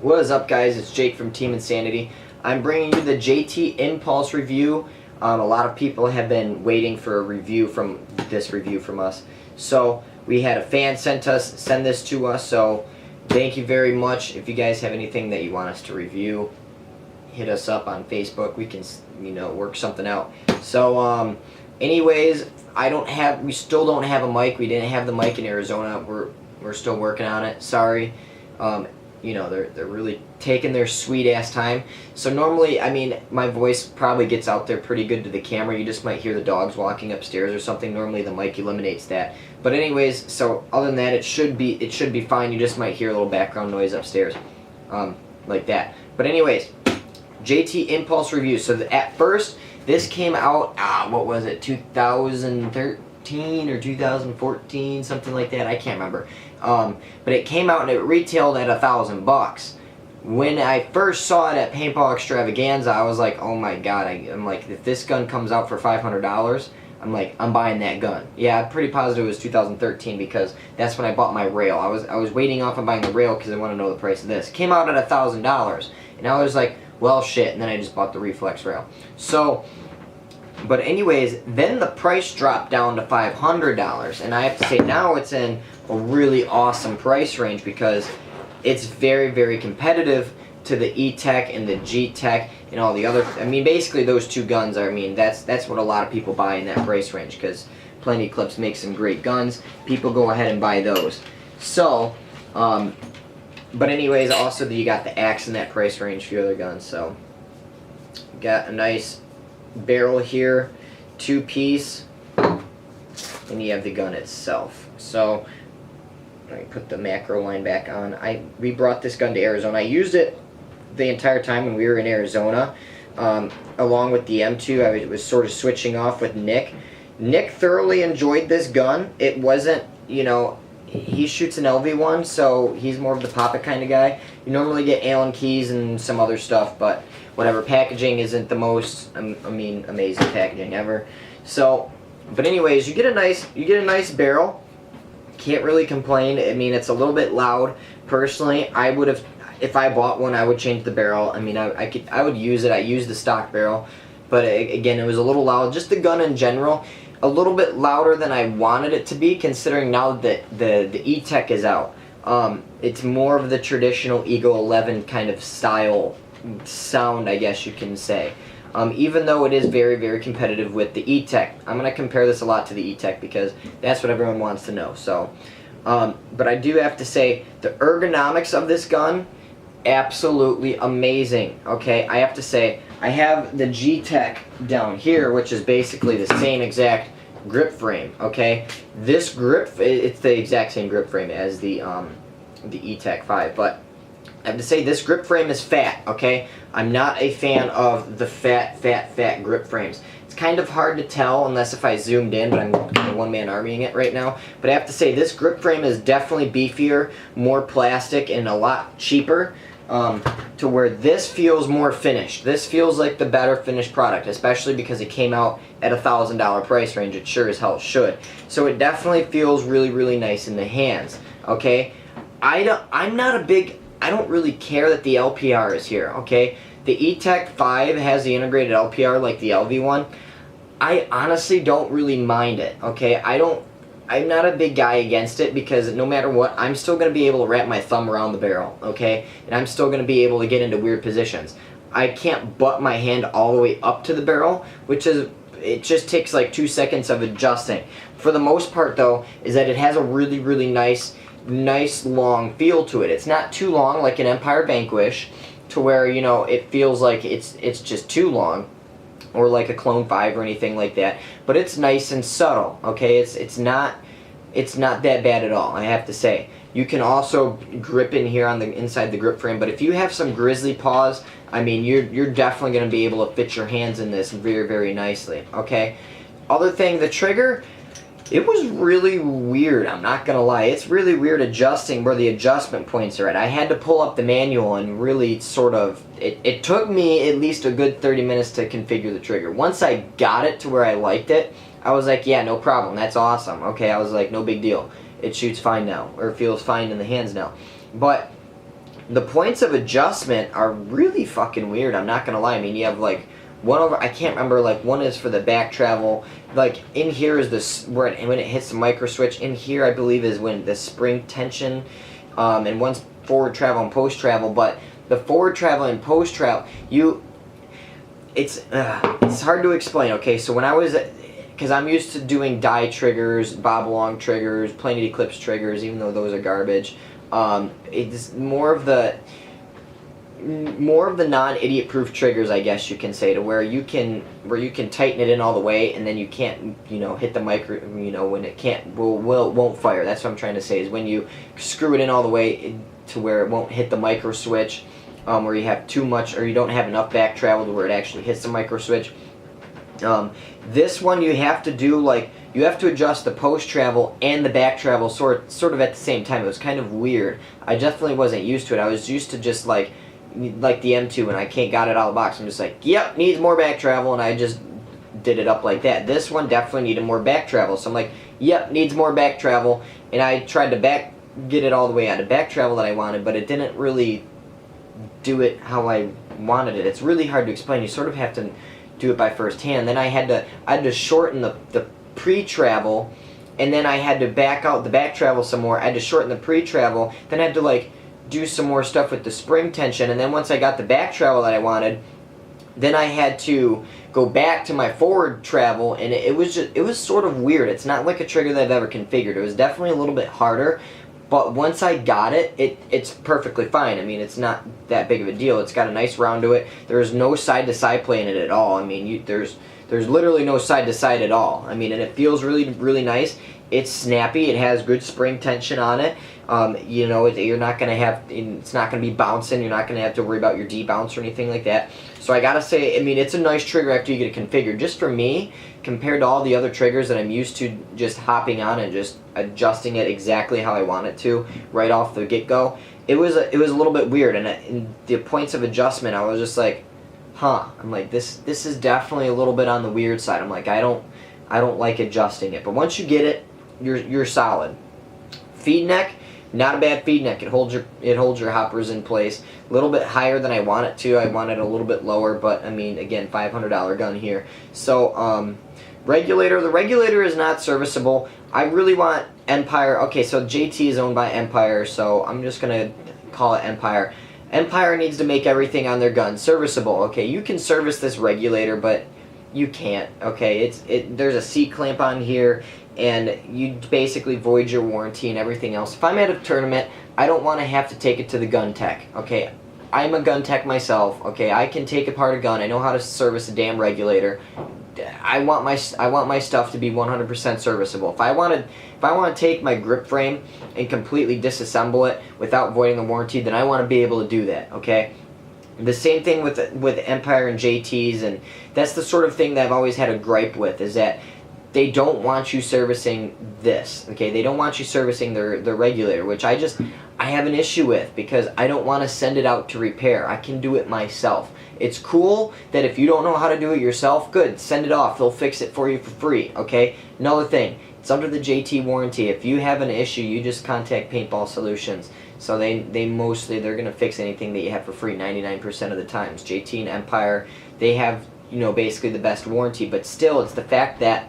What is up, guys? It's Jake from Team Insanity. I'm bringing you the JT Impulse review. A lot of people have been waiting for a review from us. So we had a fan send this to us. So thank you very much. If you guys have anything that you want us to review, hit us up on Facebook. We can, work something out. So anyways, we still don't have a mic. We didn't have the mic in Arizona. We're still working on it. Sorry. They're really taking their sweet ass time. So normally, my voice probably gets out there pretty good to the camera. You just might hear the dogs walking upstairs or something. Normally the mic eliminates that. But anyways, so other than that, it should be fine. You just might hear a little background noise upstairs, like that. But anyways, JT Impulse review. So at first, this came out, what was it, 2013 or 2014, something like that. I can't remember. But it came out and it retailed at $1,000. When I first saw it at Paintball Extravaganza, I was like, oh my god. I'm like, if this gun comes out for $500, I'm like, I'm buying that gun. Yeah, I'm pretty positive it was 2013 because that's when I bought my rail. I was waiting off on buying the rail because I want to know the price of this. It came out at $1,000, and I was like, well, shit. And then I just bought the reflex rail. So, but anyways, then the price dropped down to $500, and I have to say now it's in a really awesome price range because it's very, very competitive to the E-Tech and the G-Tech and all the other. Basically those two guns are. That's what a lot of people buy in that price range because Plenty Clips makes some great guns. People go ahead and buy those. So, but anyways, also you got the Axe in that price range for your other guns. So, got a nice barrel here, 2-piece, and you have the gun itself. So let me put the macro line back on. We brought this gun to Arizona. I used it the entire time when we were in Arizona, along with the M2. I was sort of switching off with Nick. Nick thoroughly enjoyed this gun. It wasn't, he shoots an LV1, so he's more of the pop-it kind of guy. You normally get Allen keys and some other stuff, but whatever, packaging isn't the most amazing packaging ever. So, but anyways, you get a nice barrel. Can't really complain. It's a little bit loud. Personally, I would have, if I bought one, I would change the barrel. I would use it. I used the stock barrel, but again, it was a little loud. Just the gun in general, a little bit louder than I wanted it to be, considering now that the E-Tech is out. It's more of the traditional Eagle 11 kind of style sound, I guess you can say. Even though it is very, very competitive with the E-Tech. I'm going to compare this a lot to the E-Tech because that's what everyone wants to know. So, but I do have to say, the ergonomics of this gun, absolutely amazing. Okay, I have to say, I have the G-Tech down here, which is basically the same exact grip frame. Okay, this grip, it's the exact same grip frame as the E-Tech 5, but I have to say this grip frame is fat, okay? I'm not a fan of the fat grip frames. It's kind of hard to tell unless if I zoomed in, but I'm kind of one-man armying it right now. But I have to say this grip frame is definitely beefier, more plastic, and a lot cheaper, to where this feels more finished. This feels like the better finished product, especially because it came out at $1,000 price range. It sure as hell should. So it definitely feels really, really nice in the hands, okay? I don't really care that the LPR is here, okay? The E-Tech 5 has the integrated LPR like the LV1. I honestly don't really mind it, okay? I'm not a big guy against it because no matter what, I'm still going to be able to wrap my thumb around the barrel, okay? And I'm still going to be able to get into weird positions. I can't butt my hand all the way up to the barrel, it just takes like 2 seconds of adjusting. For the most part, though, is that it has a really, really nice long feel to it. It's not too long like an Empire Vanquish to where it feels like it's just too long, or like a Clone 5 or anything like that, but it's nice and subtle, okay? It's not that bad at all, I have to say. You can also grip in here on the inside the grip frame, but if you have some grizzly paws, you're definitely going to be able to fit your hands in this very, very nicely, okay? Other thing, the trigger, it was really weird, I'm not going to lie. It's really weird adjusting where the adjustment points are at. I had to pull up the manual and really sort of, it took me at least a good 30 minutes to configure the trigger. Once I got it to where I liked it, I was like, yeah, no problem, that's awesome. Okay, I was like, no big deal. It shoots fine now, or feels fine in the hands now. But the points of adjustment are really fucking weird. I'm not gonna lie. I mean, you have like one over. I can't remember. Like one is for the back travel. Like in here is this where when it hits the micro switch. In here, I believe, is when the spring tension, and one's forward travel and post travel. But the forward travel and post travel, it's hard to explain. Okay, so when I was, because I'm used to doing die triggers, bob along triggers, planet eclipse triggers, even though those are garbage. It's more of the non-idiot proof triggers, I guess you can say, to where you can tighten it in all the way, and then you can't, hit the micro, when it won't fire. That's what I'm trying to say, is when you screw it in all the way to where it won't hit the micro switch, where you have too much, or you don't have enough back travel to where it actually hits the micro switch. This one you have to do, you have to adjust the post travel and the back travel sort of at the same time. It was kind of weird. I definitely wasn't used to it. I was used to just like the M2, when I got it out of the box, I'm just like, yep, needs more back travel, and I just did it up like that. This one definitely needed more back travel, so I'm like, yep, needs more back travel, and I tried to get it all the way out of back travel that I wanted, but it didn't really do it how I wanted it. It's really hard to explain. You sort of have to do it by first hand. Then I had to shorten the pre-travel, and then I had to back out the back travel some more. I had to shorten the pre-travel, then I had to do some more stuff with the spring tension, and then once I got the back travel that I wanted, then I had to go back to my forward travel, and it was sort of weird. It's not like a trigger that I've ever configured. It was definitely a little bit harder, but once I got it, it's perfectly fine. I mean, it's not that big of a deal. It's got a nice round to it. There's no side-to-side play in it at all. I mean, there's literally no side-to-side at all. I mean, and it feels really, really nice. It's snappy. It has good spring tension on it. You're not gonna have. It's not gonna be bouncing. You're not gonna have to worry about your debounce or anything like that. So I gotta say, I mean, it's a nice trigger after you get it configured. Just for me, compared to all the other triggers that I'm used to, just hopping on and just adjusting it exactly how I want it to right off the get-go, it was a little bit weird. And in the points of adjustment, I was just like, huh. I'm like, this is definitely a little bit on the weird side. I'm like, I don't like adjusting it. But once you get it, you're solid. Feed neck, not a bad feed neck. It holds your hoppers in place. A little bit higher than I want it to. I want it a little bit lower, but I mean, again, $500 gun here. So regulator. The regulator is not serviceable. I really want Empire. Okay, so JT is owned by Empire, so I'm just gonna call it Empire. Empire needs to make everything on their gun serviceable. Okay, you can service this regulator, but you can't. Okay, there's a seat clamp on here, and you basically void your warranty and everything else. If I'm at a tournament, I don't want to have to take it to the gun tech. Okay, I'm a gun tech myself. Okay, I can take apart a gun. I know how to service a damn regulator. I want my stuff to be 100% serviceable. If I want to take my grip frame and completely disassemble it without voiding the warranty, then I want to be able to do that. Okay. The same thing with Empire and JTs, and that's the sort of thing that I've always had a gripe with, is that they don't want you servicing this. Okay, they don't want you servicing their regulator, which I have an issue with, because I don't want to send it out to repair. I can do it myself. It's cool that if you don't know how to do it yourself, good, send it off. They'll fix it for you for free. Okay. Another thing, it's under the JT warranty. If you have an issue, you just contact Paintball Solutions. So they're gonna fix anything that you have for free 99% of the times. JT and Empire, they have basically the best warranty, but still, it's the fact that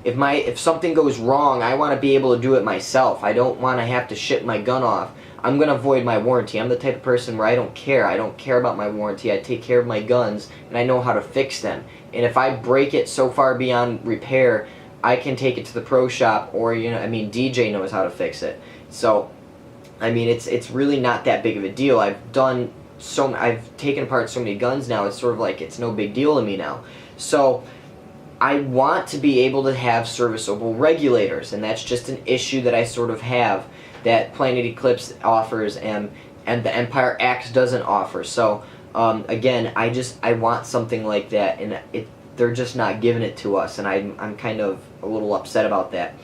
if something goes wrong, I want to be able to do it myself. I don't want to have to ship my gun off. I'm gonna void my warranty. I'm the type of person where I don't care. I don't care about my warranty. I take care of my guns, and I know how to fix them. And if I break it so far beyond repair, I can take it to the pro shop, or DJ knows how to fix it. So I mean, it's really not that big of a deal. I've taken apart so many guns now, it's sort of like it's no big deal to me now. So I want to be able to have serviceable regulators, and that's just an issue that I sort of have that Planet Eclipse offers and the Empire Axe doesn't offer. So again, I want something like that, and they're just not giving it to us, and I'm kind of a little upset about that.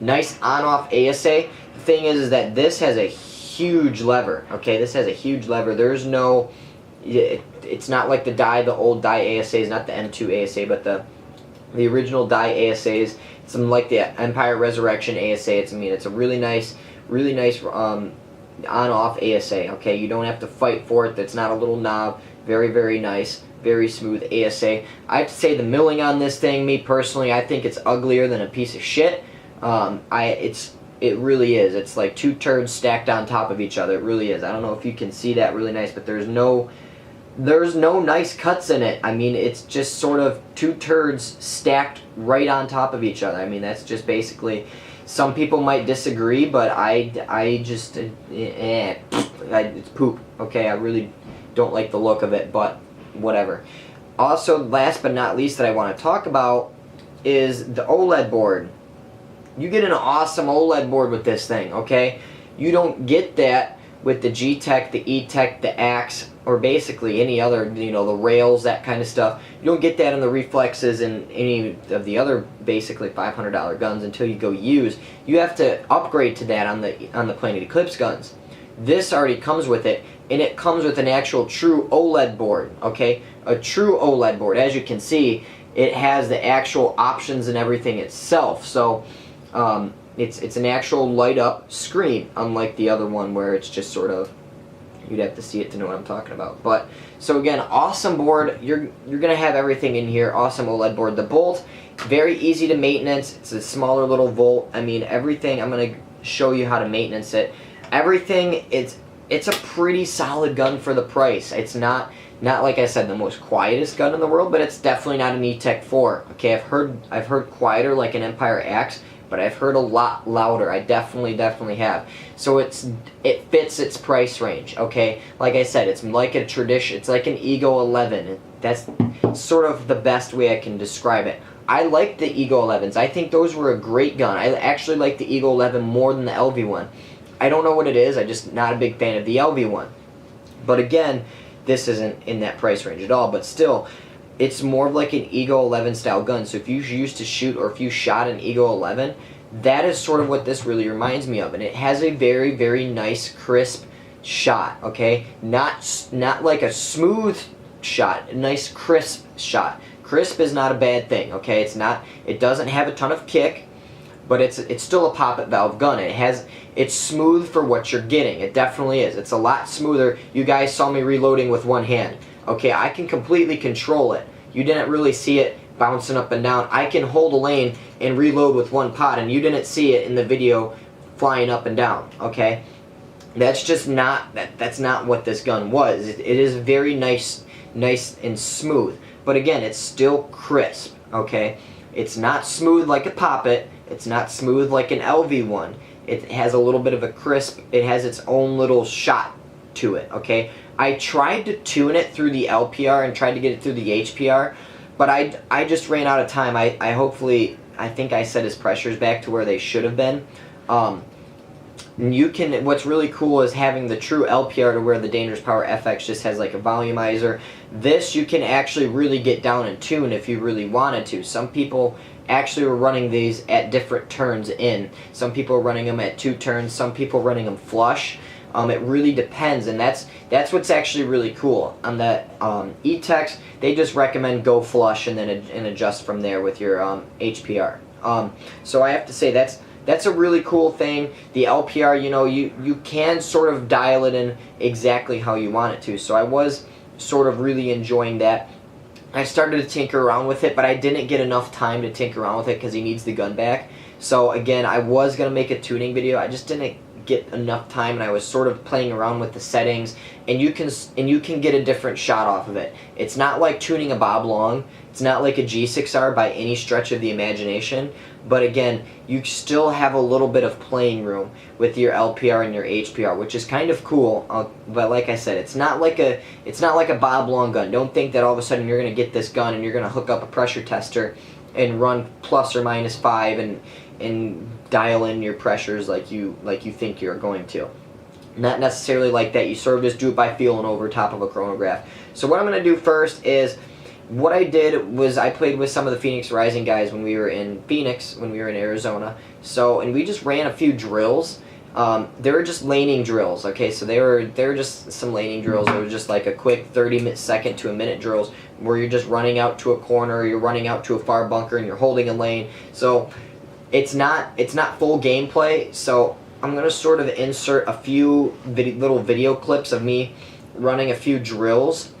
Nice on-off ASA. The thing is that this has a huge lever. Okay, this has a huge lever. There's no, it's not like the old die ASAs, not the M2 ASA, but the original die ASAs. It's like the Empire Resurrection ASA. It's a really nice on-off ASA, okay? You don't have to fight for it. That's not a little knob. Very, very nice. Very smooth ASA. I have to say the milling on this thing, me personally, I think it's uglier than a piece of shit. It really is. It's like two turds stacked on top of each other. It really is. I don't know if you can see that really nice, but there's no nice cuts in it. I mean, it's just sort of two turds stacked right on top of each other. I mean, that's just basically, some people might disagree, but I just, it's poop. Okay, I really don't like the look of it, but whatever. Also, last but not least that I want to talk about is the Oled board. You get an awesome Oled board with this thing, okay? You don't get that with the G-Tech, the E-Tech, the Axe, or basically any other, you know, the rails, that kind of stuff. You don't get that in the reflexes and any of the other basically $500 guns until you go use. You have to upgrade to that on the Planet Eclipse guns. This already comes with it, and it comes with an actual true Oled board, okay? A true Oled board. As you can see, it has the actual options and everything itself. So it's an actual light up screen, unlike the other one where it's just sort of, you'd have to see it to know what I'm talking about. But so again, awesome board. You're gonna have everything in here. Awesome Oled board. The bolt, very easy to maintenance. It's a smaller little volt. I mean, everything. I'm gonna show you how to maintenance it. Everything. It's a pretty solid gun for the price. It's not like I said the most quietest gun in the world, but it's definitely not an E-Tech 4. Okay, I've heard quieter like an Empire Axe, but I've heard a lot louder. I definitely have. So it fits its price range. Okay, like I said, it's like a tradition. It's like an Ego 11. That's sort of the best way I can describe it. I like the Ego 11s. I think those were a great gun. I actually like the Ego 11 more than the LV one. I don't know what it is. I'm just not a big fan of the LV one. But again, this isn't in that price range at all. But still, it's more of like an Ego 11 style gun. So if you used to shoot, or if you shot an Ego 11, that is sort of what this really reminds me of. And it has a very, very nice, crisp shot, okay? Not like a smooth shot, a nice, crisp shot. Crisp is not a bad thing, okay? It doesn't have a ton of kick, but it's still a poppet valve gun. It's smooth for what you're getting. It definitely is. It's a lot smoother. You guys saw me reloading with one hand. Okay, I can completely control it. You didn't really see it bouncing up and down. I can hold a lane and reload with one pot, and you didn't see it in the video flying up and down, okay? That's just not, that's not what this gun was. It is very nice and smooth. But again, it's still crisp, okay? It's not smooth like a poppet. It's not smooth like an LV one. It has a little bit of a crisp. It has its own little shot to it, okay? I tried to tune it through the LPR and tried to get it through the HPR, but I just ran out of time. I think I set his pressures back to where they should have been. What's really cool is having the true LPR to where the Dangerous Power FX just has like a volumizer. This you can actually really get down and tune if you really wanted to. Some people actually were running these at different turns in. Some people are running them at 2 turns, some people are running them flush. It really depends, and that's what's actually really cool. On the E-Techs, they just recommend go flush and then adjust from there with your HPR. So I have to say that's a really cool thing. The LPR, you know, you can sort of dial it in exactly how you want it to. So I was sort of really enjoying that. I started to tinker around with it, but I didn't get enough time to tinker around with it because he needs the gun back. So again, I was gonna make a tuning video. I just didn't get enough time, and I was sort of playing around with the settings, and you can get a different shot off of it. It's not like tuning a Bob Long. It's not like a G6R by any stretch of the imagination, but again, you still have a little bit of playing room with your LPR and your HPR, which is kind of cool. But like I said, it's not like a Bob Long gun. Don't think that all of a sudden you're gonna get this gun and you're gonna hook up a pressure tester and run plus or minus 5 and dial in your pressures like you think you're going to. Not necessarily like that. You sort of just do it by feeling over top of a chronograph. So what I'm going to do first is, what I did was I played with some of the Phoenix Rising guys when we were in Phoenix, when we were in Arizona. And we just ran a few drills. They were just laning drills, okay? So they were just some laning drills. They were just like a quick 30-second to a minute drills where you're just running out to a corner, or you're running out to a far bunker, and you're holding a lane. So it's not full gameplay. So I'm gonna sort of insert a few little video clips of me running a few drills,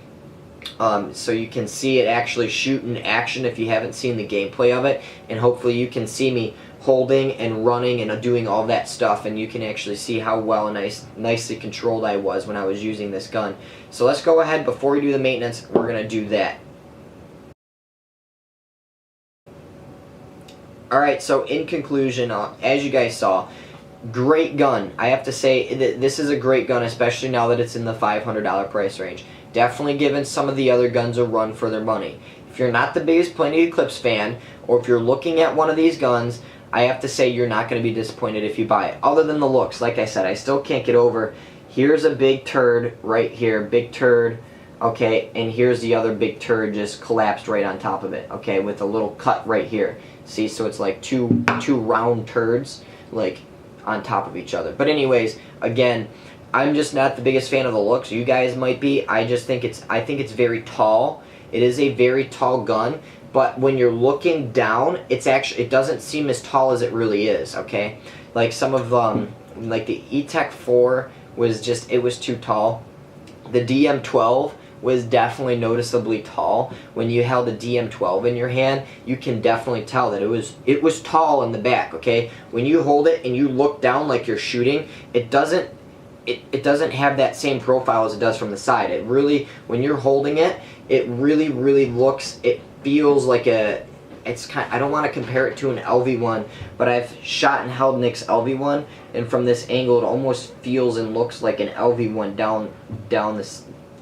so you can see it actually shoot in action if you haven't seen the gameplay of it, and hopefully you can see me holding and running and doing all that stuff, and you can actually see how well and nicely controlled I was when I was using this gun. So let's go ahead, before we do the maintenance, we're gonna do that. Alright, so in conclusion, as you guys saw, great gun. I have to say that this is a great gun, especially now that it's in the $500 price range. Definitely giving some of the other guns a run for their money. If you're not the biggest Planet Eclipse fan, or if you're looking at one of these guns, I have to say you're not going to be disappointed if you buy it. Other than the looks, like I said, I still can't get over, here's a big turd right here, big turd, okay, and here's the other big turd just collapsed right on top of it, okay, with a little cut right here. See, so it's like two round turds, like, on top of each other. But anyways, again, I'm just not the biggest fan of the looks. You guys might be. I think it's very tall. It is a very tall gun, but when you're looking down, it doesn't seem as tall as it really is, okay? Like some of like the E-Tech 4 was it was too tall. The DM12 was definitely noticeably tall. When you held a DM12 in your hand, you can definitely tell that it was tall in the back, okay? When you hold it and you look down like you're shooting, it doesn't have that same profile as it does from the side. It really, when you're holding it, it really looks, it feels like I don't want to compare it to an LV1, but I've shot and held Nick's LV1, and from this angle it almost feels and looks like an LV1 down the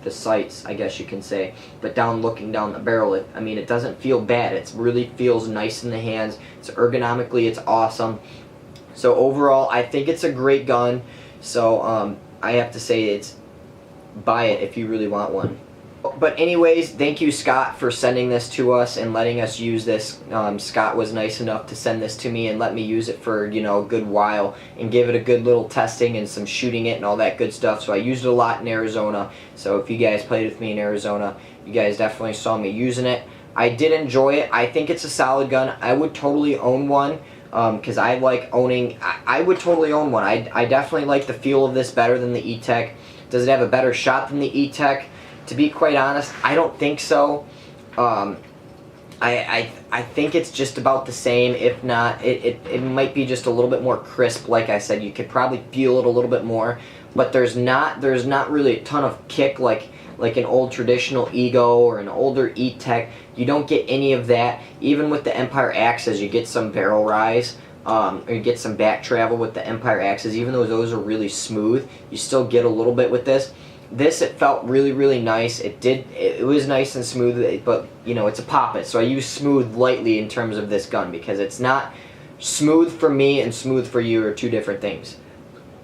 sights, I guess you can say, but looking down the barrel, it doesn't feel bad. It really feels nice in the hands. It's ergonomically, it's awesome. So overall, I think it's a great gun. So I have to say, buy it if you really want one. But anyways, thank you, Scott, for sending this to us and letting us use this. Scott was nice enough to send this to me and let me use it for, a good while and give it a good little testing and some shooting it and all that good stuff. So I used it a lot in Arizona. So if you guys played with me in Arizona, you guys definitely saw me using it. I did enjoy it. I think it's a solid gun. I would totally own one. Because I like owning, I would totally own one. I definitely like the feel of this better than the E-Tech. Does it have a better shot than the E-Tech? To be quite honest, I don't think so. I think it's just about the same. If not, it might be just a little bit more crisp. Like I said, you could probably feel it a little bit more, but there's not really a ton of kick like an old traditional Ego or an older E-Tech. You don't get any of that. Even with the Empire Axes, you get some barrel rise, or you get some back travel with the Empire Axes. Even though those are really smooth, you still get a little bit with this. It felt really nice. It was nice and smooth, but it's a poppet, so I use smooth lightly in terms of this gun, because it's not smooth for me and smooth for you are two different things.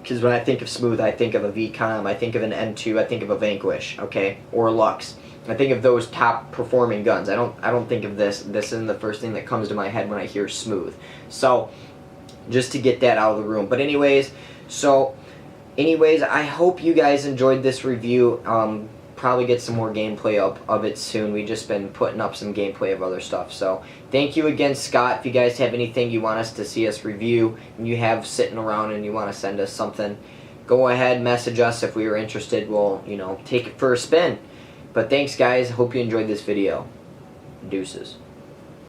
Because when I think of smooth, I think of a VCOM, I think of an M2, I think of a Vanquish, okay, or a Lux. I think of those top performing guns. I don't think of this. This isn't the first thing that comes to my head when I hear smooth. So just to get that out of the room. But anyways, I hope you guys enjoyed this review. Probably get some more gameplay up of it soon. We've just been putting up some gameplay of other stuff. So thank you again, Scott. If you guys have anything you want us to see us review and you have sitting around and you want to send us something, go ahead, message us. If we were interested, we'll take it for a spin. But thanks, guys. Hope you enjoyed this video. Deuces.